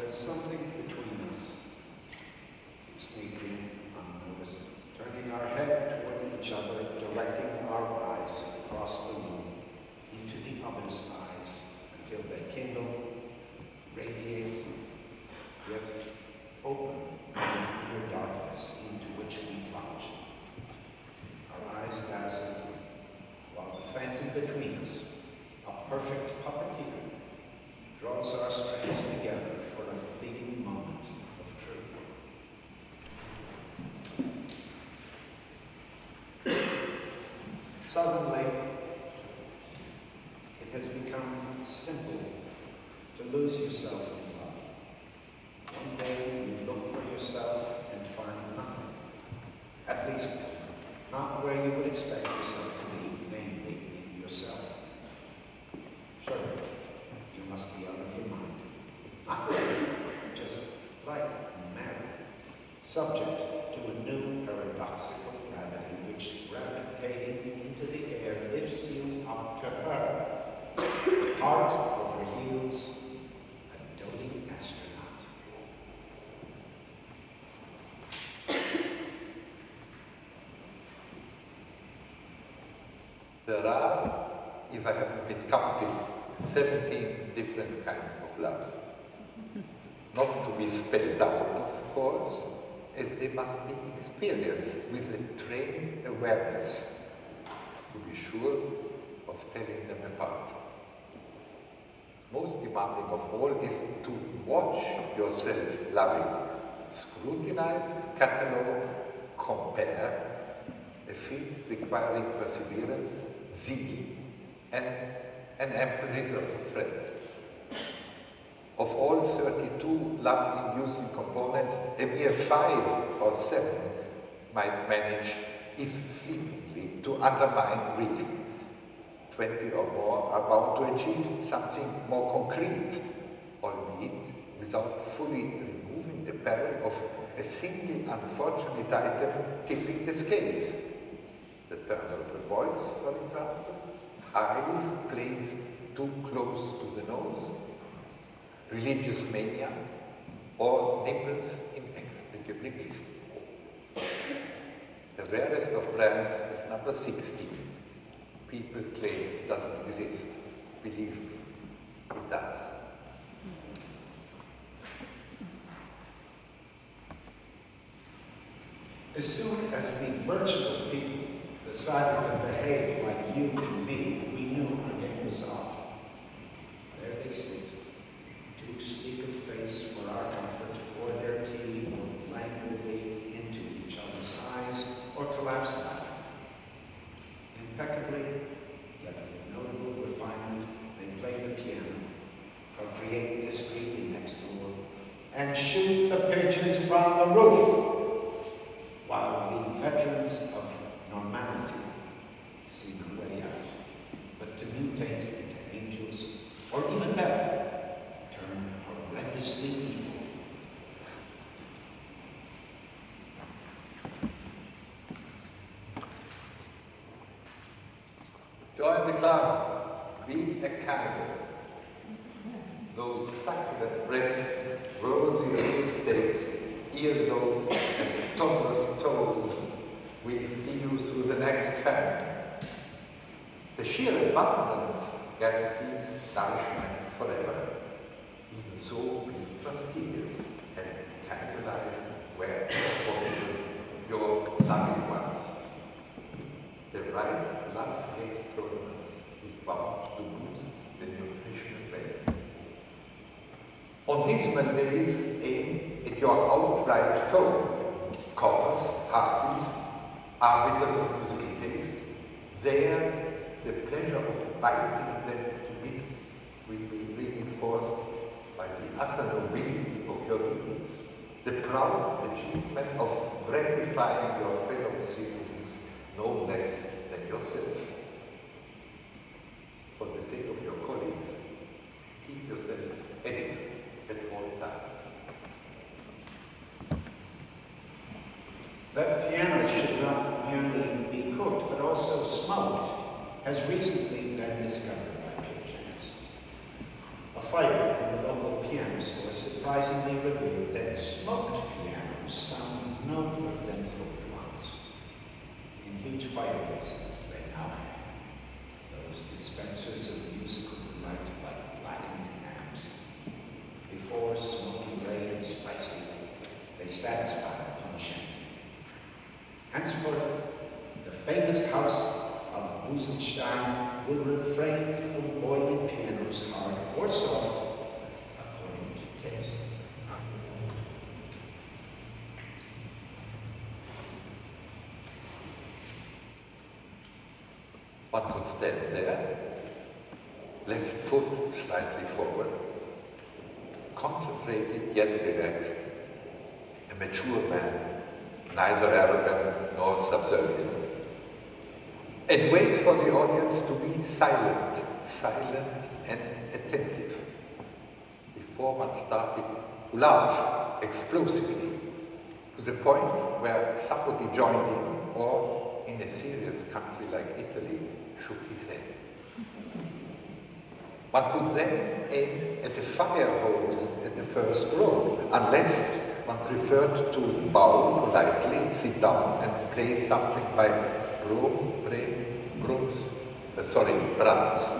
is something between us. We sneak in unnoticed, turning our head toward each other, directing our eyes across the room into the other's eyes until they kindle, radiate, yet open the inner darkness into which we plunge. Our eyes dazzled, while the phantom between us, a perfect puppeteer, draws our strands together for a fleeting moment of truth. Suddenly, it has become simple to lose yourself in love. One day you look for yourself and find nothing. At least, not where you would expect yourself to be, namely in yourself. Sure, you must be out of your mind. Not really, just like Mary, subject to a new paradoxical gravity which, gravitating into the air, lifts you up to her, heart over heels, a doting astronaut. There are, if I have miscounted, 17 different kinds of love. Not to be spelled out, of course, as they must be experienced with a trained awareness to be sure of telling them apart. Most demanding of all is to watch yourself loving, scrutinize, catalogue, compare, a feat requiring perseverance, zeal, and an ample reserve of friends. Of all 32 love-inducing components, a mere 5 or 7 might manage, if fleetingly, to undermine reason. 20 or more are bound to achieve something more concrete, albeit without fully removing the peril of a single unfortunate item tipping the scales. The turn of a voice, for example, eyes placed too close to the nose, religious mania, or nipples inexplicably missing. The rarest of brands is number 16. People claim it doesn't exist. Believe me, it does. As soon as the virtual people decided to behave like you and me, we knew our game was up. There they sit, too sleek of face for our comfort to pour their tea or languidly into each other's eyes or collapse laughing. Impeccably, yet with notable refinement, they play the piano, procreate discreetly next door, and shoot the pigeons from the roof, while we veterans of normality see no way out, but to mutate into angels, or even better, turn horrendously evil. Join the club, be a cannibal. Those succulent breasts, rosy steaks, earlobes, and toneless toes will see you through the next famine. The sheer abundance guarantees nourishment forever. Even so, be fastidious and cannibalize where possible your loving ones. The right love-hate tolerance is bound to boost the nutritional value. On dismal days, aim at your outright foe. Coffers, harpies, arbiters of musical taste. There, the pleasure of biting them to bits will be reinforced by the utter nobility of your deeds, the proud achievement of gratifying your fellow citizens no less than yourself. For the sake of your colleagues, keep yourself adequate at all times. That piano should not merely be cooked, but also smoked, has recently been discovered by pigeons. A fire in the local piano store surprisingly revealed that smoked pianos sound nobler than cooked ones. In huge fireplaces they now hang, those dispensers of musical delight like blackened hams. Before smoky, red, and spicy, they satisfy the punishment. Henceforth, the famous house of Busenstein will refrain from boiling pianos hard or soft, according to taste. One could stand there, left foot slightly forward, concentrated yet relaxed, a mature man, neither arrogant nor subservient, and wait for the audience to be silent and attentive, before one started to laugh explosively, to the point where somebody joined in, or in a serious country like Italy, shook his head. One could then aim at the fire hose at the first row, unless one preferred to bow politely, sit down and play something by Brahms,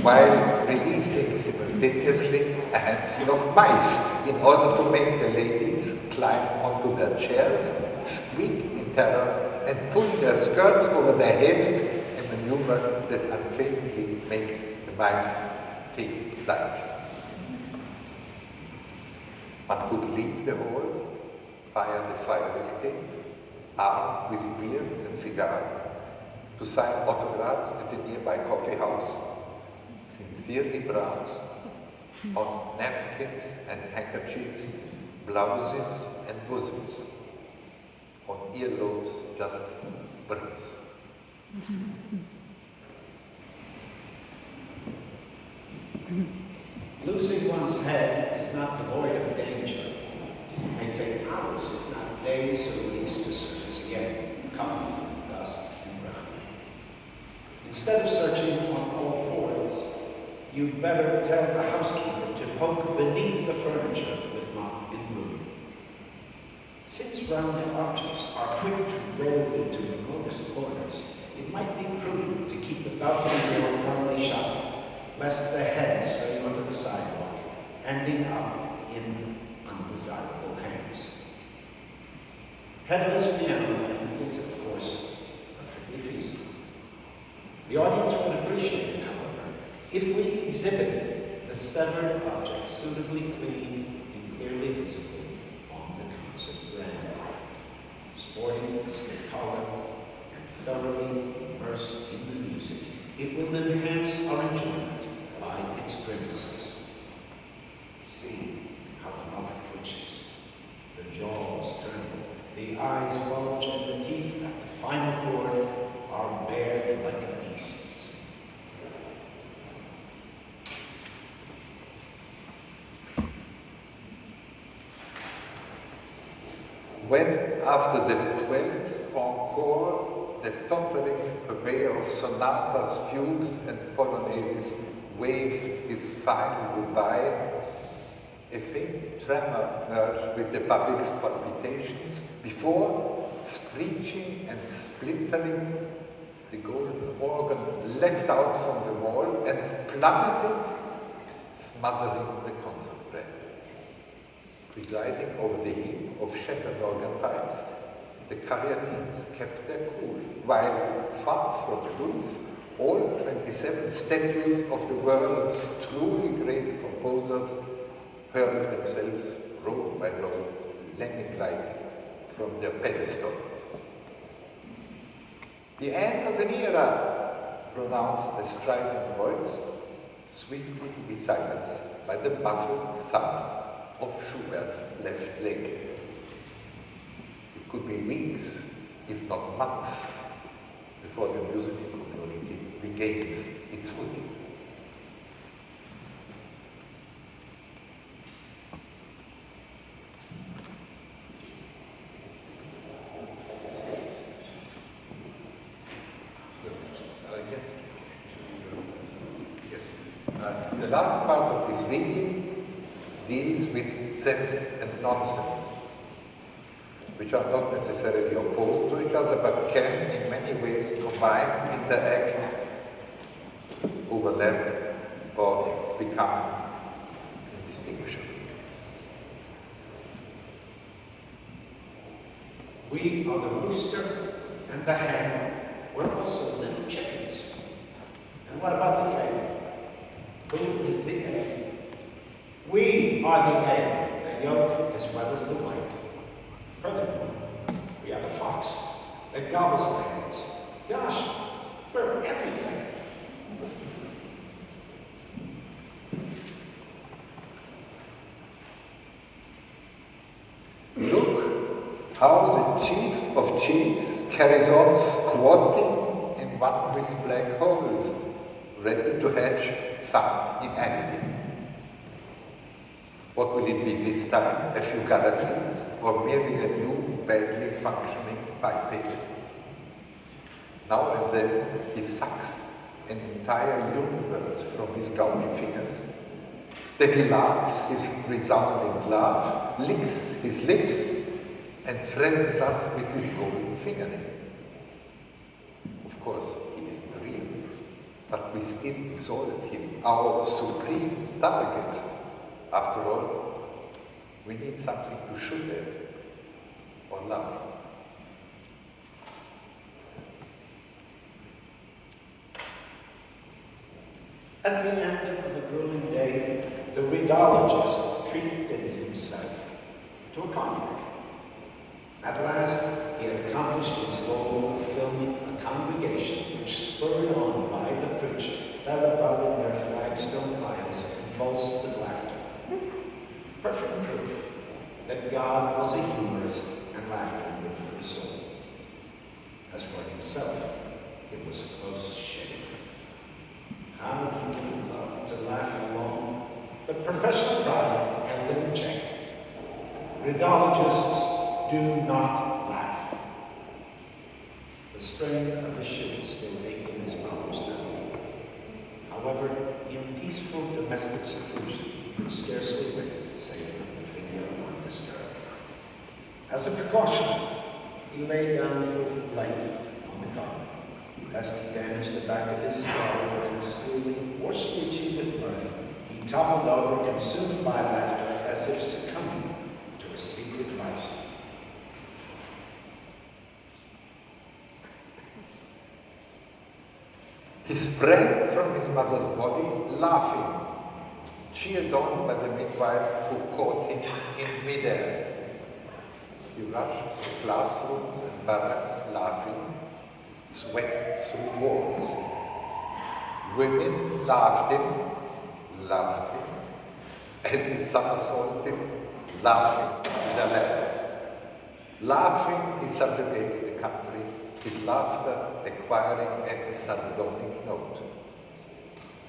while releasing simultaneously a handful of mice in order to make the ladies climb onto their chairs, squeak in terror, and pull their skirts over their heads, a maneuver that unfailingly makes the mice take flight. One could leave the hall via the fire escape, armed with beer and cigar, to sign autographs at the nearby coffee house, sincerely Brahms, on napkins and handkerchiefs, blouses and bosoms, on earlobes just Brahms. Losing one's head is not devoid of danger. It may take hours, if not days or weeks, to surface again, covered with dust and grime. Instead of searching on all fours, you'd better tell the housekeeper to poke beneath the furniture with mop and broom. Since round objects are quick to roll into remotest corners, it might be prudent to keep the balcony door firmly shut, lest the head stray onto the sidewalk, ending up in undesirable hands. Headless piano playing is, of course, perfectly feasible. The audience would appreciate it, however, if we exhibited the severed object suitably clean and clearly visible on the concert grand, sporting a stiff collar and thoroughly immersed in the music. It will enhance our enjoyment by its grimaces. See how the mouth twitches, the jaws tremble, the eyes bulge, and the teeth at the final chord are bared like beasts. When, after the 12th encore, the tottering purveyor of sonatas, fugues, and polonaises waved his final goodbye, a faint tremor merged with the public's palpitations before, screeching and splintering, the golden organ leapt out from the wall and plummeted, smothering the concert band. Presiding over the heap of shattered organ pipes, the caryatides kept their cool, while far from proof, all 27 statues of the world's truly great composers hurled themselves row by row, lemming-like, from their pedestals. The end of an era, pronounced a strident voice, swiftly to be silenced by the muffled thud of Schubert's left leg. It could be weeks, if not months, before the musical community regains its footing. The last part of this reading deals with sense and nonsense, which are not necessarily opposed to each other, but can in many ways combine, interact, overlap, or become indistinguishable. We are the rooster and the hen. We're also little chickens. And what about the egg? Who is the egg? We are the egg, the yolk as well as the white. Furthermore, we are the fox that gobbles the eggs. Gosh, we're everything. Look how the chief of chiefs carries on squatting in one with black holes, ready to hatch some inanity. What will it be this time? A few galaxies, or merely a new, badly functioning biped? Now and then he sucks an entire universe from his gouty fingers. Then he laughs his resounding laugh, licks his lips, and threatens us with his golden fingernail. Of course, he isn't real, but we still exalt him, our supreme target. After all, we need something to shoot at or love. At the end of the grueling day, the rheologist treated himself to a cognac. At last, he had accomplished his goal of filming a congregation which, spurred on by the preacher, fell about in their flagstone aisles, convulsed with laughter. Perfect proof that God was a humorist and laughter good for the soul. As for himself, it was a close shave. How he would love to laugh along, but professional pride held him in check. Rheologists do not laugh. The strain of his shoe still ached in his bowels now. However, in peaceful domestic seclusion, he could scarcely wait to savor the video undisturbed. As a precaution, he lay down full length on the carpet, lest he damage the back of his skull, and squealing or screeching with mirth, he toppled over, consumed by laughter, as if succumbing to a secret vice. He sprang from his mother's body, laughing, cheered on by the midwife who caught him in midair. He rushed through classrooms and barracks, laughing, swept through walls. Women laughed him, loved him, as he somersaulted, laughing with a ladder. Laughing, he subjugated the country, his laughter acquiring a sardonic note.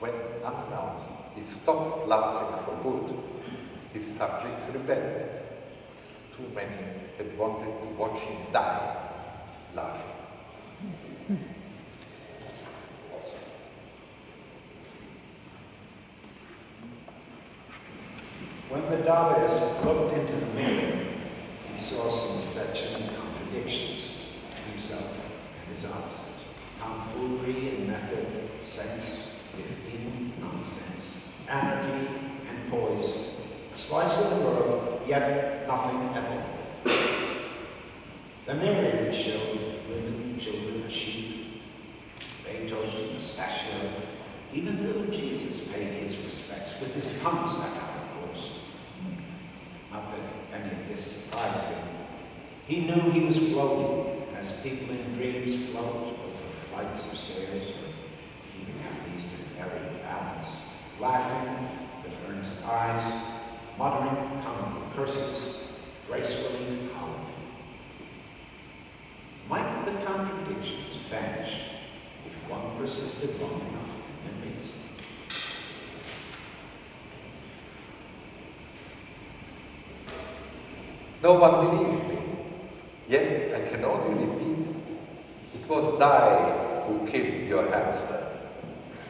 When unannounced, he stopped laughing for good. His subjects rebelled. Too many had wanted to watch him die laughing. When the Dadaist looked into the mirror, he saw some fetching contradictions in himself and his opposite. Tomfoolery in method, sense within nonsense, anarchy and poise, a slice of the world, yet nothing at all. The mirror image showed women, children, a sheep, Beethoven, mustachio, even little Jesus paid his respects with his tongue stuck out, of course. Not that any of this surprised him. He knew he was floating, as people in dreams float over flights of stairs, or keeping at least an airy balance, laughing with earnest eyes, muttering comical curses, gracefully howling. Might the contradictions vanish if one persisted long enough in reason? No one believes me, yet I can only repeat, it was I who killed your hamster,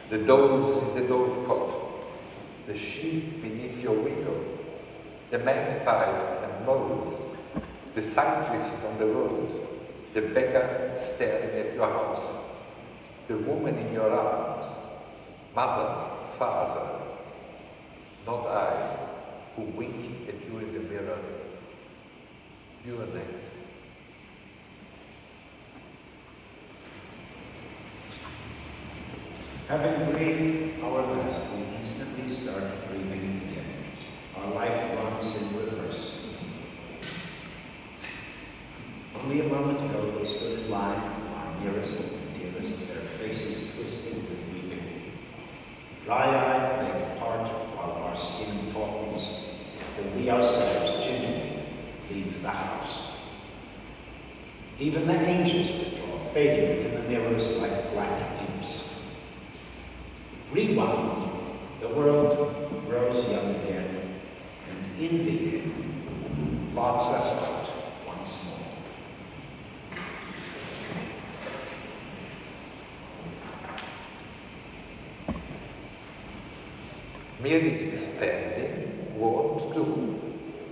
the doves in the dove pot, the sheep beneath your window, the magpies and moles, the cyclist on the road, the beggar staring at your house, the woman in your arms, mother, father, not I, who wink at you in the mirror. You are next. Having breathed our last, we instantly start breathing again. Our life runs in reverse. Only a moment ago they stood in line, our nearest and dearest, their faces twisted with weeping. Dry-eyed, they depart while our skin tautens, till we ourselves gingerly leave the house. Even the angels withdraw, fading in the mirrors like black imps. Rewound, the world grows young again, and in the end, lots us out once more. Merely expanding won't do.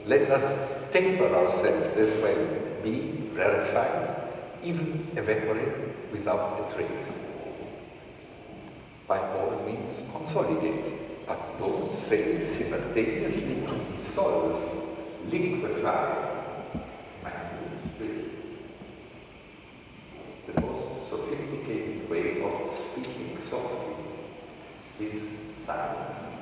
Let us temper ourselves as well, be rarefied, even evaporate without a trace. By all means consolidate, but don't fail simultaneously to dissolve, liquefy, minute. The most sophisticated way of speaking softly is silence.